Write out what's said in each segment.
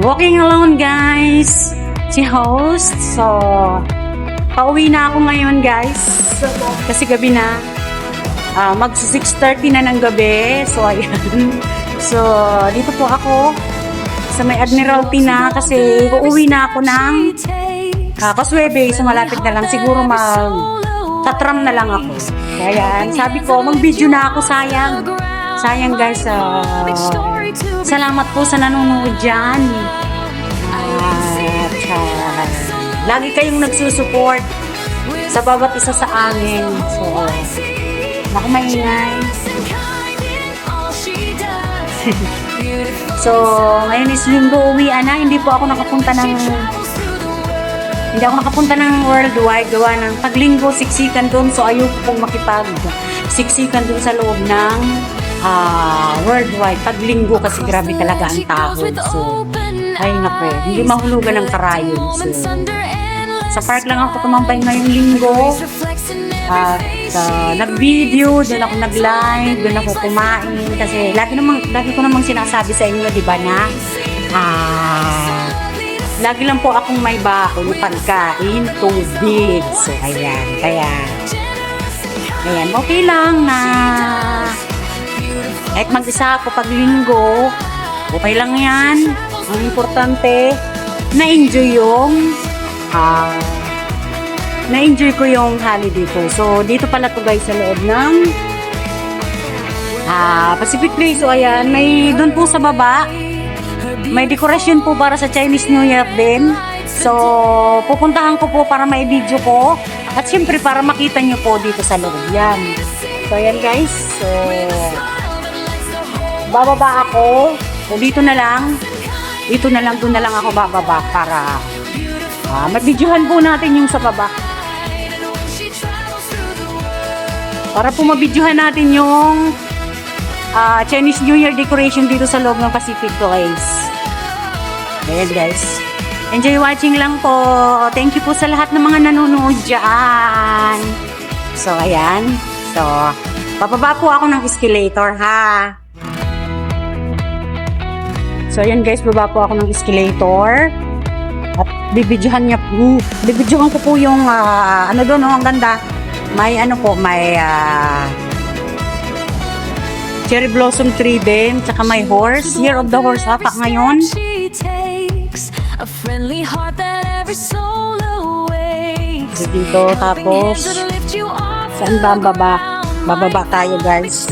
Walking alone guys, si host. So, pauwi na ako ngayon guys. Kasi gabi na. Mag 6:30 na ng gabi. So, ayan. So, dito po ako sa may Admiralty na kasi uuwi na ako ng Casuebe. So, malapit na lang. Siguro tatram na lang ako. Kaya, sabi ko, mag-video na ako. Sayang guys. Salamat po sa nanonood dyan. At lagi kayong nagsusupport sa bawat isa sa amin. So, naku, maingay. So, ngayon is linggo, uwian na. Hindi ako nakapunta ng worldwide. Gawa ng paglinggo, siksikan doon. So, ayoko pong siksikan doon sa loob ng worldwide. Paglinggo kasi grabe talaga ang tao. So, ay naku, hindi mahulugan ng karayon. So, sa park lang ako tumambay ngayong linggo. At nag-video, doon ako nag-live, doon ako kumain. Kasi lagi ko namang sinasabi sa inyo, di ba na? Lagi lang po akong may baon, pagkain, tubig. So, ayan. Ayan, okay lang na kahit mag-isa ako pag linggo, okay lang yan. Ang importante, na-enjoy ko yung holiday ko. So, dito pala to guys sa loob ng Pacific Place. So, ayan, may doon po sa baba, may dekorasyon po para sa Chinese New Year din. So, pupuntahan ko po para may video ko. At syempre, para makita nyo po dito sa loob. Yan. So, ayan guys. So, bababa ako. So, doon na lang ako bababa para mabidyohan po natin yung sa baba. Para po mabidyohan natin yung Chinese New Year decoration dito sa loob ng Pacific Place. Ayan guys. Enjoy watching lang po. Thank you po sa lahat ng mga nanonood dyan. So, ayan. So, bababa po ako ng escalator, ha? So, ayan guys, baba po ako ng escalator. At bibidyohan ko po yung, doon, ang ganda. May cherry blossom tree din, tsaka may horse. Year of the horse ata ngayon. So, dito, tapos, saan ba ang baba? Bababa tayo guys.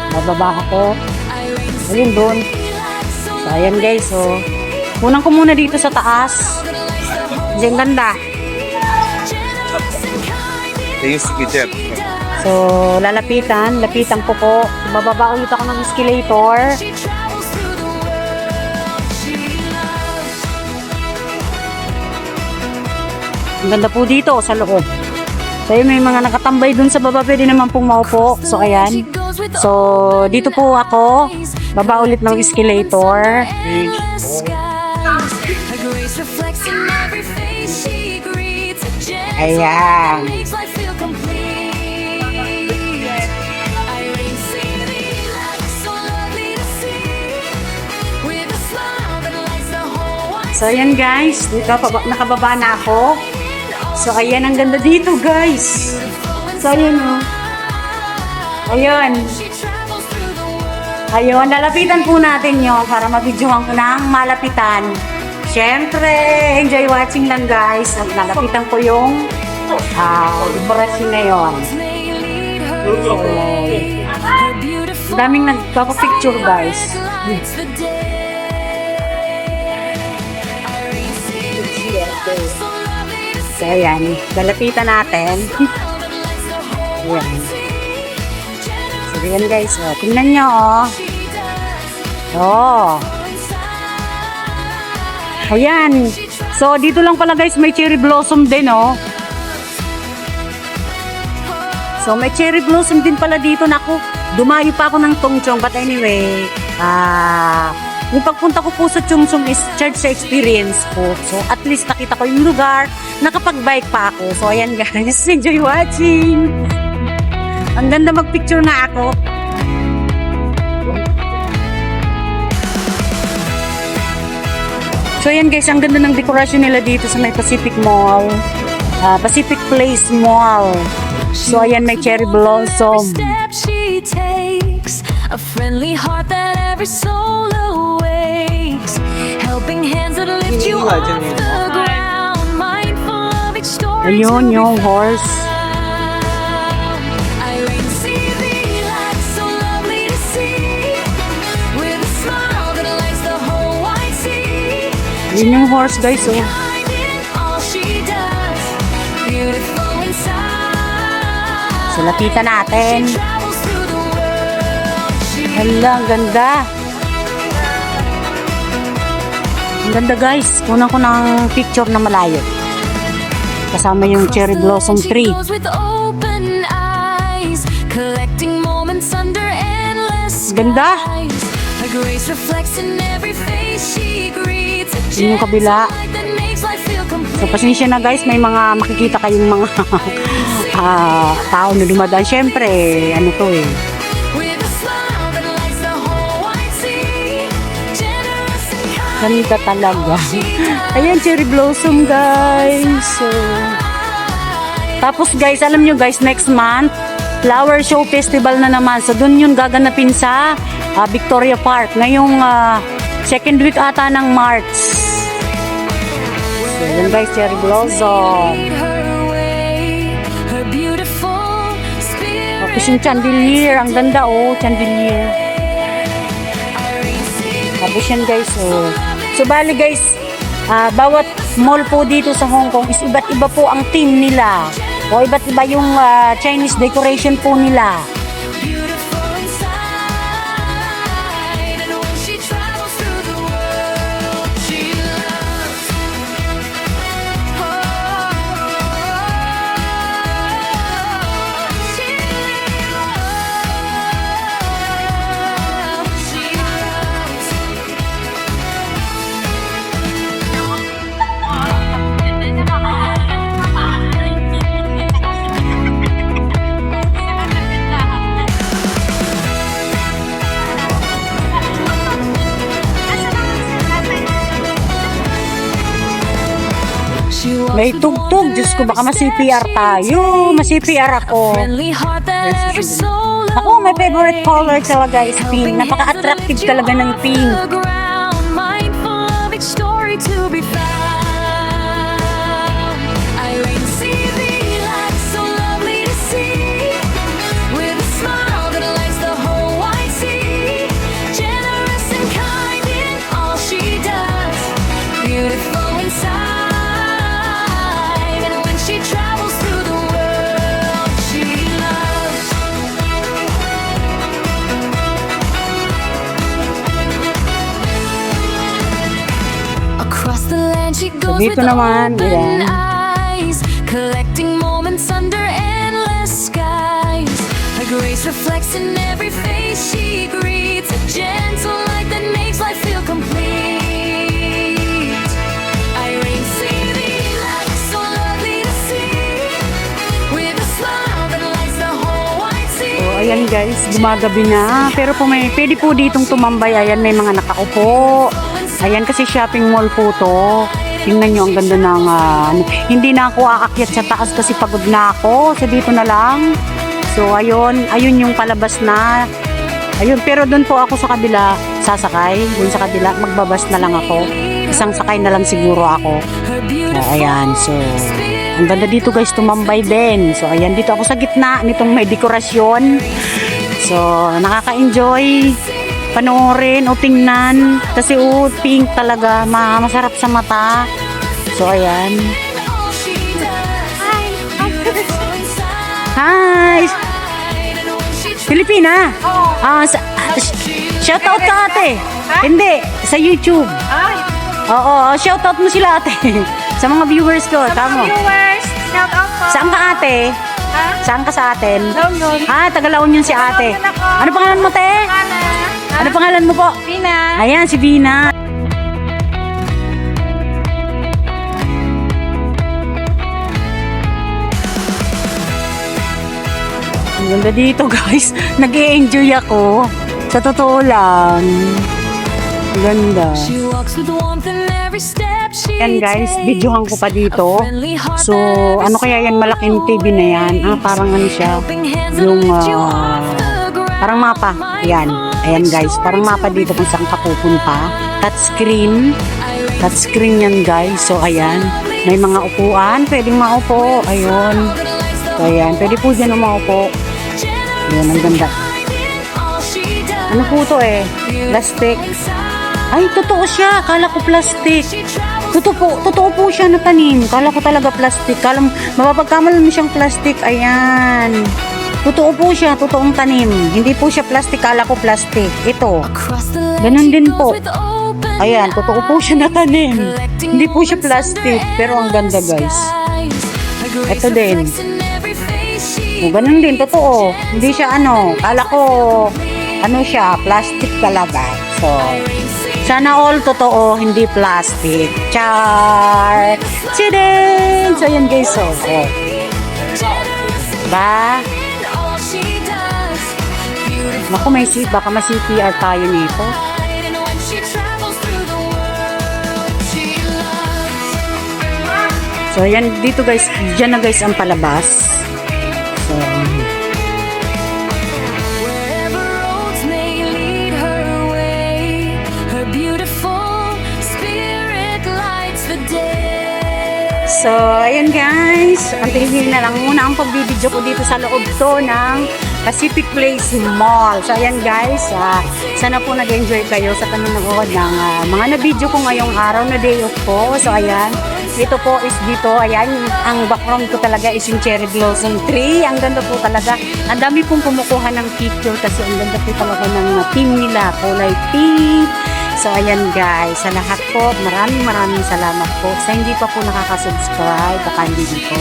Bababa ako. Ayun doon. So, ayan guys. So, kunan ko muna dito sa taas. Diyan ganda. So, lapitan ko po. Bababa ulit ako ng escalator. Ang ganda po dito sa loob. So, may mga nakatambay dun sa baba. Pwede naman pong maupo. So, ayan. So, dito po ako. Baba ulit ng escalator. Ayan. So, ayan guys. Dito, nakababa na ako. So, ayan. Ang ganda dito guys. So, ayan o. Ayan. Ayun, lalapitan po natin yun para mabidyohan ko ng malapitan. Siyempre, enjoy watching lang guys. At lalapitan ko yung dekorasyon na yun. So, daming nagpapapicture guys. So, ayan. Lalapitan natin. Ayan. So, ayan guys. O, tingnan nyo, ayan. So, dito lang pala guys, may cherry blossom din, So, may cherry blossom din pala dito. Naku, dumayo pa ako ng Tongchong. But anyway, yung pagpunta ko po sa Chungsong is church sa experience po. So, at least nakita ko yung lugar. Nakapag-bike pa ako. So, ayan guys. Enjoy watching. Ang ganda mag-picture na ako. So ayan guys, ang ganda ng dekorasyon nila dito sa may Pacific Mall. Pacific Place Mall. So ayan, may cherry blossom. A friendly heart that every soul awakes. Helping hands that lift you off the ground. Mindful of each story. Ayun, yung horse. Irene CV, lights so lovely to see. With a smile that lights the whole wide sea. Yun yung horse guys, oh. Kind in all she does. Beautiful inside. So lapitan natin. She travels through the world. She Hala, ang ganda. Ang ganda guys. Kunan ko ng picture na malayo. Kasama yung cherry blossom tree. She goes with open eyes, collecting moments under endless Ganda. skies. Her grace reflects in every face she greets. A Yun yung kabila. gentle light that makes life feel complete. So pasensya na guys, may mga makikita kayong mga tao na dumadaan. Siyempre, ano to eh. With a smile that lights the whole wide sea. Generous and kind. Ganda talaga. Ayan, cherry blossom guys. So, tapos guys, alam nyo guys, next month, Flower Show Festival na naman. So dun yun gaganapin sa Victoria Park. Ngayong second week ata ng March. So yun guys, cherry blossom. Lead her way, her beautiful spirit. Tapos yung chandelier, ang ganda oh, chandelier. Irene CV. Tapos yan guys, oh. So bali guys, bawat mall po dito sa Hong Kong is iba't iba po ang theme nila. O iba't iba yung Chinese decoration po nila. Beautiful inside, and when she travels through the world, she loves. She loves. She walks May with tugtog. Diyos ko, baka every step ma-CPR she tayo. Ma-CPR ako. friendly heart that every soul Ako, my favorite awakes. color talaga is pink. Napaka-attractive talaga ng pink. Mindful of each story to be found. Irene CV, lights so lovely to see. With a smile that lights the whole wide sea. Generous and kind in all she does. Beautiful inside. And when she travels through the world, she loves. Across the land she goes dito with naman, open ayan. eyes, collecting moments under endless skies. Her grace reflects in every face she greets. A gentle light that makes life feel complete. Irene CV, lights so lovely to see. With a smile that lights the whole wide sea. So, ayan guys, gumagabi na. Pero po pwede po ditong tumambay. Ayan, may mga nakaupo. Ayan, kasi shopping mall po to. Tingnan nyo, ang ganda ng hindi na ako aakyat sa taas kasi pagod na ako. So, dito na lang. So, ayun yung palabas na. Ayun, pero doon po ako sa kabila sasakay. Doon sa kabila, magbabas na lang ako. Isang sakay na lang siguro ako. Ayan, so, ang ganda dito guys, tumambay din. So, ayan, dito ako sa gitna nitong may dekorasyon. So, nakaka-enjoy panoorin o tingnan. Kasi pink talaga, masarap sa mata. So, ayan. Hi! Pilipina? Shoutout ka ate. Hindi, sa YouTube. Oo, shoutout mo sila ate. Sa mga viewers ko, tama. Viewers, shout out po. Saan ka ate? Ha? Saan ka sa atin? London. Taga-Laon yun si ate. London ako. Ano pangalan mo te? Ano pangalan mo po? Pina. Ayan, si Bina. Ang ganda dito guys. Nag-e-enjoy ako. Sa totoo lang. Ganda. She walks with warmth in every step she Yan guys, takes. videohan ko pa dito. A friendly heart So, that never ano kaya yan, malaking TV na yan. Parang ano siya, helping hands that yung, lift you off the ground. parang mapa. Yan. Ayan guys, parang mapa dito kung saan ka pupunta. Touchscreen. Touchscreen yan guys. So, ayan. May mga upuan. Pwedeng maupo. Ayun. So, ayan. Pwede po dyan maupo. Ayan, ang ganda. Ano po to eh? Plastic. Ay, totoo siya. Kala ko plastic. Totoo po siya na tanim. Kala ko talaga plastic. Mapapagkamalan mo siyang plastic. Ayan. Totoo po siya. Totoong tanim. Hindi po siya plastic. Kala ko plastic. Ito. Ganun din po. Ayan. Totoo po siya na tanim. Hindi po siya plastic. Pero ang ganda guys. Ito din. O, ganun din. Totoo. Hindi siya ano. Kala ko ano siya. Plastic talaga. So, sana all totoo, hindi plastic. Char! Chidin! So, yan guys. So, oh. Ba? Naku, may seat. Baka ma-CPR tayo nito. So, yan. Dito guys. Diyan na guys ang palabas. So, Wherever roads may lead her way, her beautiful spirit lights the day. So, ayun guys. Ang tingin na lang muna ang pagbibideo ko dito sa loob to ng Pacific Place Mall. So, ayan guys. Sana po nag-enjoy kayo sa panonood ng mga na-video ko ngayong araw na day off ko. So, ayan. Ito po is dito. Ayan. Ang background ko talaga is yung cherry blossom tree. Ang ganda po talaga. Ang dami pong kumukuha ng picture kasi ang ganda po talaga ng team nila. Kulay pink. So, ayan guys, sa lahat po, maraming salamat po. Sa hindi pa po nakaka-subscribe, baka hindi dito,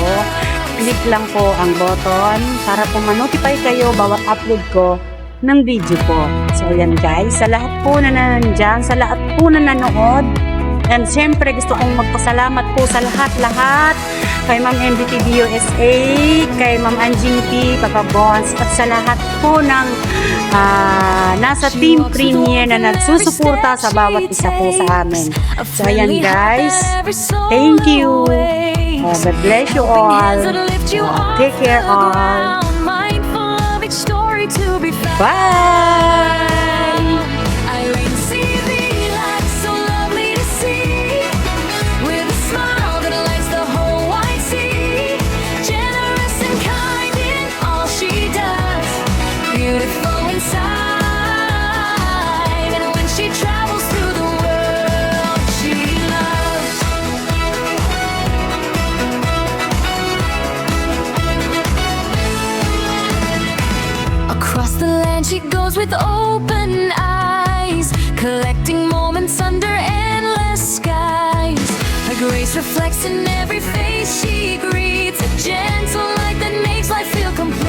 click lang po ang button para po ma-notify kayo bawat upload ko ng video ko. So, ayan guys, sa lahat po na nandyan, sa lahat po na nanood, and siyempre gusto kong magpasalamat po sa lahat-lahat kay Ma'am MBTV USA, kay Ma'am Anjing P, Papa Bons, at sa lahat po ng nasa Team Premier na nagsusuporta sa bawat isa po sa amin. So, ayan guys. Thank you. God bless you all. Take care all. Bye! Beautiful inside, and when she travels through the world, she loves. Across the land she goes with open eyes, collecting moments under endless skies. Her grace reflects in every face she greets, a gentle light that makes life feel complete.